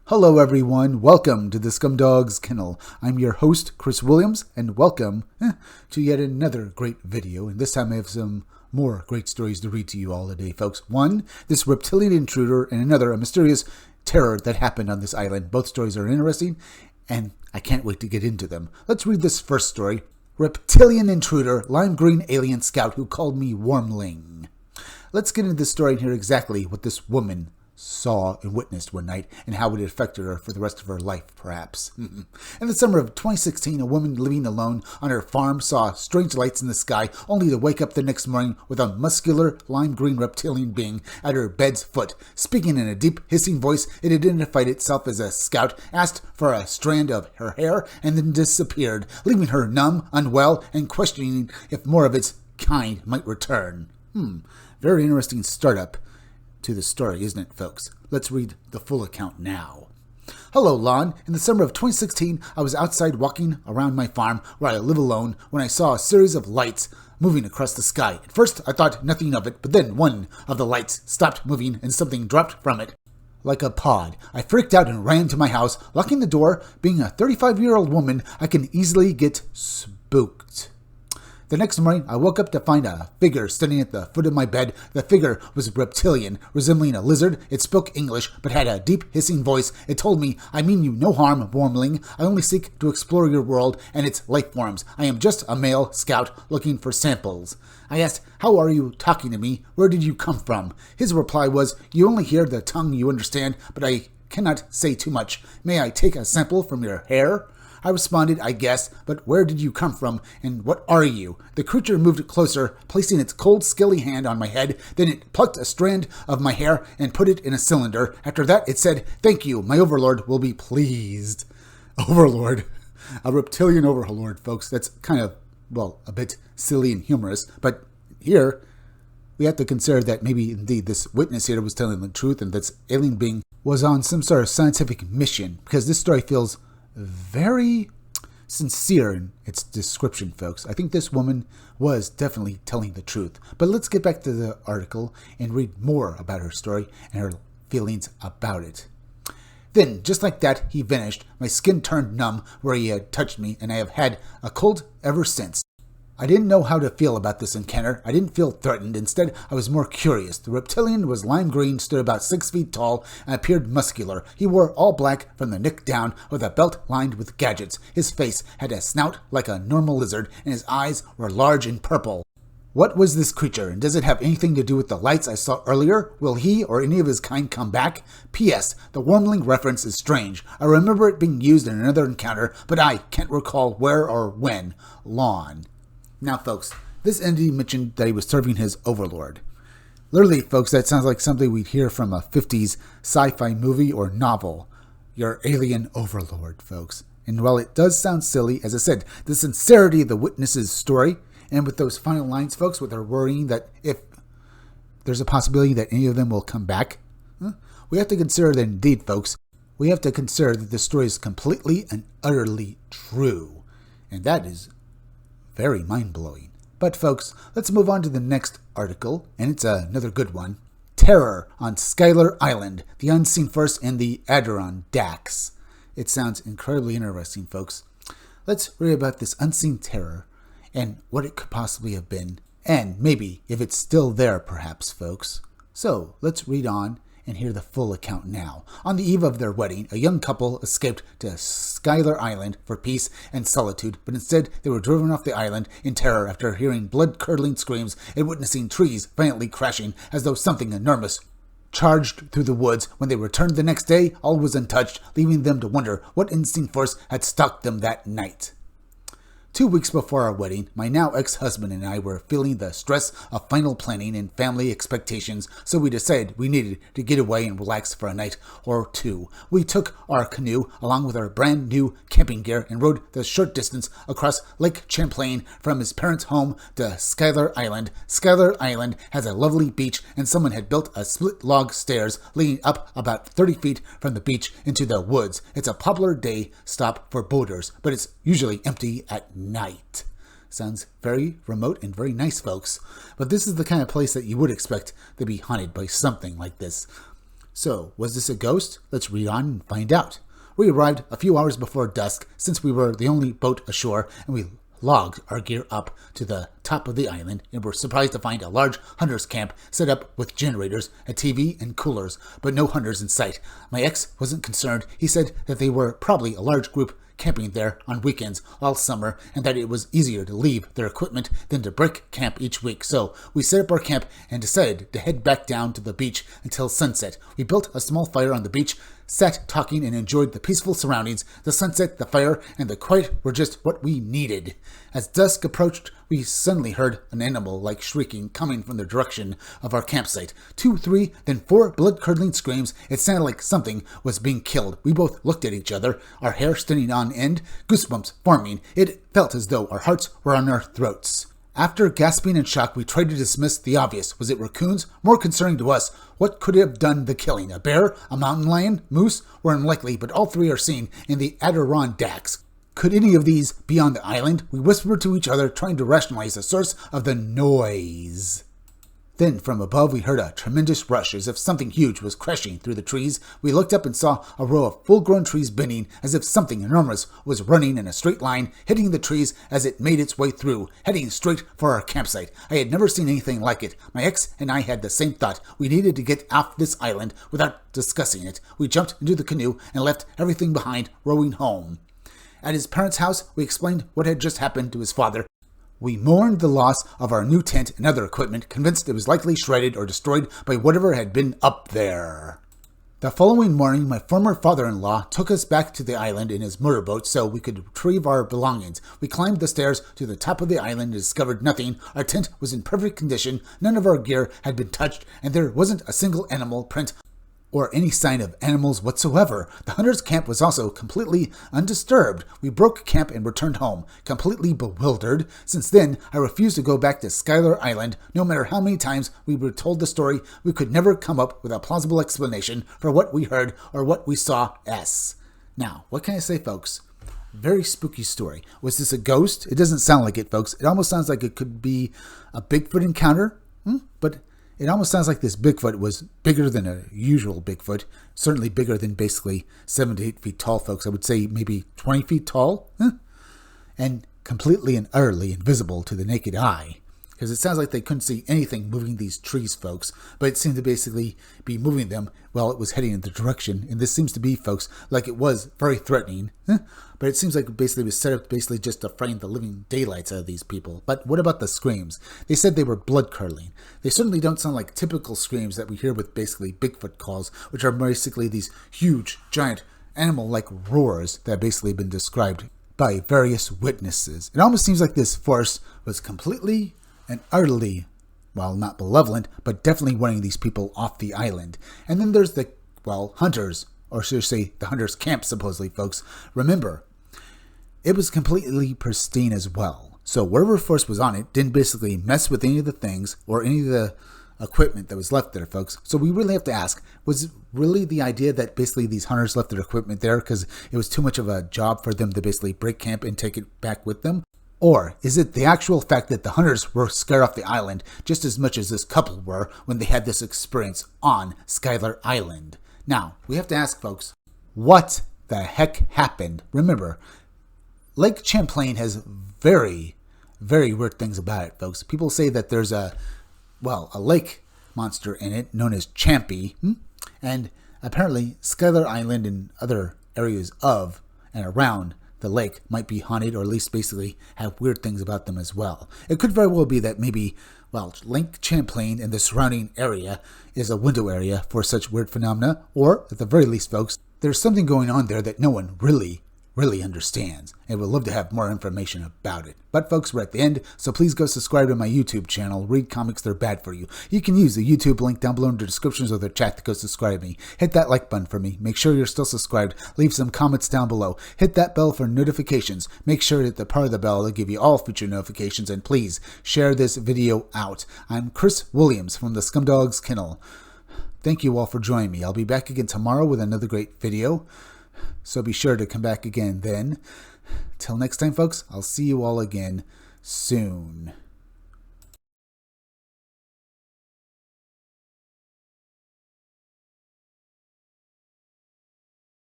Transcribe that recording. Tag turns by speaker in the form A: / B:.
A: Hello everyone, welcome to the Scumdog's Kennel. I'm your host, Chris Williams, and welcome to yet another great video. And this time I have some more great stories to read to you all today, folks. One, this reptilian intruder, and another, a mysterious terror that happened on this island. Both stories are interesting, and I can't wait to get into them. Let's read this first story. Reptilian intruder, lime green alien scout who called me Wormling. Let's get into this story and hear exactly what this woman saw and witnessed one night, and how it affected her for the rest of her life, perhaps. In the summer of 2016, a woman living alone on her farm saw strange lights in the sky, only to wake up the next morning with a muscular, lime-green reptilian being at her bed's foot. Speaking in a deep, hissing voice, it identified itself as a scout, asked for a strand of her hair, and then disappeared, leaving her numb, unwell, and questioning if more of its kind might return. Very interesting startup to the story, isn't it, folks? Let's read the full account now. Hello, Lon. In the summer of 2016, I was outside walking around my farm where I live alone when I saw a series of lights moving across the sky. At first, I thought nothing of it, but then one of the lights stopped moving and something dropped from it like a pod. I freaked out and ran to my house, locking the door. Being a 35-year-old woman, I can easily get spooked. The next morning, I woke up to find a figure standing at the foot of my bed. The figure was reptilian, resembling a lizard. It spoke English, but had a deep, hissing voice. It told me, "I mean you no harm, Wormling. I only seek to explore your world and its life forms. I am just a male scout looking for samples." I asked, "How are you talking to me? Where did you come from?" His reply was, "You only hear the tongue you understand, but I cannot say too much. May I take a sample from your hair?" I responded, "I guess, but where did you come from, and what are you?" The creature moved closer, placing its cold, scaly hand on my head. Then it plucked a strand of my hair and put it in a cylinder. After that, it said, "Thank you, my overlord will be pleased." Overlord. A reptilian overlord, folks. That's kind of, well, a bit silly and humorous, but here we have to consider that maybe indeed this witness here was telling the truth and this alien being was on some sort of scientific mission, because this story feels very sincere in its description, folks. I think this woman was definitely telling the truth. But let's get back to the article and read more about her story and her feelings about it. Then, just like that, he vanished. My skin turned numb where he had touched me, and I have had a cold ever since. I didn't know how to feel about this encounter. I didn't feel threatened. Instead, I was more curious. The reptilian was lime green, stood about 6 feet tall, and appeared muscular. He wore all black from the neck down, with a belt lined with gadgets. His face had a snout like a normal lizard, and his eyes were large and purple. What was this creature, and does it have anything to do with the lights I saw earlier? Will he or any of his kind come back? P.S. The Wormling reference is strange. I remember it being used in another encounter, but I can't recall where or when. Lon. Now, folks, this entity mentioned that he was serving his overlord. Literally, folks, that sounds like something we'd hear from a 50s sci-fi movie or novel. Your alien overlord, folks. And while it does sound silly, as I said, the sincerity of the witness's story, and with those final lines, folks, with her worrying that if there's a possibility that any of them will come back, we have to consider that indeed, folks, we have to consider that this story is completely and utterly true. And that is very mind-blowing. But folks, let's move on to the next article, and it's another good one. Terror on Schuyler Island, the unseen force in the Adirondacks. It sounds incredibly interesting, folks. Let's read about this unseen terror and what it could possibly have been, and maybe if it's still there, perhaps, folks. So let's read on and hear the full account now. On the eve of their wedding, a young couple escaped to Schuyler Island for peace and solitude, but instead they were driven off the island in terror after hearing blood-curdling screams and witnessing trees violently crashing as though something enormous charged through the woods. When they returned the next day, all was untouched, leaving them to wonder what unseen force had stalked them that night. 2 weeks before our wedding, my now ex-husband and I were feeling the stress of final planning and family expectations, so we decided we needed to get away and relax for a night or two. We took our canoe along with our brand new camping gear and rode the short distance across Lake Champlain from his parents' home to Schuyler Island. Schuyler Island has a lovely beach, and someone had built a split log stairs leading up about 30 feet from the beach into the woods. It's a popular day stop for boaters, but it's usually empty at night. Sounds very remote and very nice, folks. But this is the kind of place that you would expect to be haunted by something like this. So, was this a ghost? Let's read on and find out. We arrived a few hours before dusk, since we were the only boat ashore, and we logged our gear up to the top of the island and were surprised to find a large hunter's camp set up with generators, a TV, and coolers, but no hunters in sight. My ex wasn't concerned. He said that they were probably a large group camping there on weekends all summer, and that it was easier to leave their equipment than to break camp each week. So we set up our camp and decided to head back down to the beach until sunset. We built a small fire on the beach, sat talking, and enjoyed the peaceful surroundings. The sunset, the fire, and the quiet were just what we needed. As dusk approached, we suddenly heard an animal-like shrieking coming from the direction of our campsite. 2, 3, then 4 blood-curdling screams. It sounded like something was being killed. We both looked at each other, our hair standing on end, goosebumps forming. It felt as though our hearts were on our throats. After gasping in shock, we tried to dismiss the obvious. Was it raccoons? More concerning to us, what could have done the killing? A bear? A mountain lion? Moose? Were unlikely, but all 3 are seen in the Adirondacks. Could any of these be on the island? We whispered to each other, trying to rationalize the source of the noise. Then, from above, we heard a tremendous rush, as if something huge was crashing through the trees. We looked up and saw a row of full-grown trees bending, as if something enormous was running in a straight line, hitting the trees as it made its way through, heading straight for our campsite. I had never seen anything like it. My ex and I had the same thought. We needed to get off this island without discussing it. We jumped into the canoe and left everything behind, rowing home. At his parents' house, we explained what had just happened to his father. We mourned the loss of our new tent and other equipment, convinced it was likely shredded or destroyed by whatever had been up there. The following morning, my former father-in-law took us back to the island in his motorboat so we could retrieve our belongings. We climbed the stairs to the top of the island and discovered nothing. Our tent was in perfect condition, none of our gear had been touched, and there wasn't a single animal print or any sign of animals whatsoever. The hunter's camp was also completely undisturbed. We broke camp and returned home, completely bewildered. Since then, I refused to go back to Schuyler Island. No matter how many times we were told the story, we could never come up with a plausible explanation for what we heard or what we saw. Now, what can I say, folks? Very spooky story. Was this a ghost? It doesn't sound like it, folks. It almost sounds like it could be a Bigfoot encounter, but it almost sounds like this Bigfoot was bigger than a usual Bigfoot. Certainly bigger than basically 7 to 8 feet tall, folks. I would say maybe 20 feet tall. And completely and utterly invisible to the naked eye. Because it sounds like they couldn't see anything moving these trees, folks. But it seemed to basically be moving them while it was heading in the direction. And this seems to be, folks, like it was very threatening. But it seems like it basically was set up basically just to frighten the living daylights out of these people. But what about the screams? They said they were blood-curdling. They certainly don't sound like typical screams that we hear with basically Bigfoot calls, which are basically these huge, giant, animal-like roars that have basically been described by various witnesses. It almost seems like this force was completely and utterly, well, not malevolent, but definitely wanting these people off the island. And then there's the, hunters, or should I say the hunters' camp, supposedly, folks. Remember, it was completely pristine as well. So whatever force was on it didn't basically mess with any of the things or any of the equipment that was left there, folks. So we really have to ask, was it really the idea that basically these hunters left their equipment there because it was too much of a job for them to basically break camp and take it back with them? Or is it the actual fact that the hunters were scared off the island just as much as this couple were when they had this experience on Schuyler Island? Now, we have to ask, folks, what the heck happened? Remember, Lake Champlain has very, very weird things about it, folks. People say that there's a lake monster in it known as Champy, and apparently Schuyler Island and other areas of and around the lake might be haunted, or at least basically have weird things about them as well. It could very well be that maybe, Lake Champlain and the surrounding area is a window area for such weird phenomena, or at the very least, folks, there's something going on there that no one really understands, and would love to have more information about it. But folks, we're at the end, so please go subscribe to my YouTube channel, Read Comics, They're Bad For You. You can use the YouTube link down below in the descriptions of the chat to go subscribe to me. Hit that like button for me. Make sure you're still subscribed. Leave some comments down below. Hit that bell for notifications. Make sure to hit the part of the bell to give you all future notifications, and please share this video out. I'm Chris Williams from the Scumdogs Kennel. Thank you all for joining me. I'll be back again tomorrow with another great video. So be sure to come back again then. Till next time, folks, I'll see you all again soon.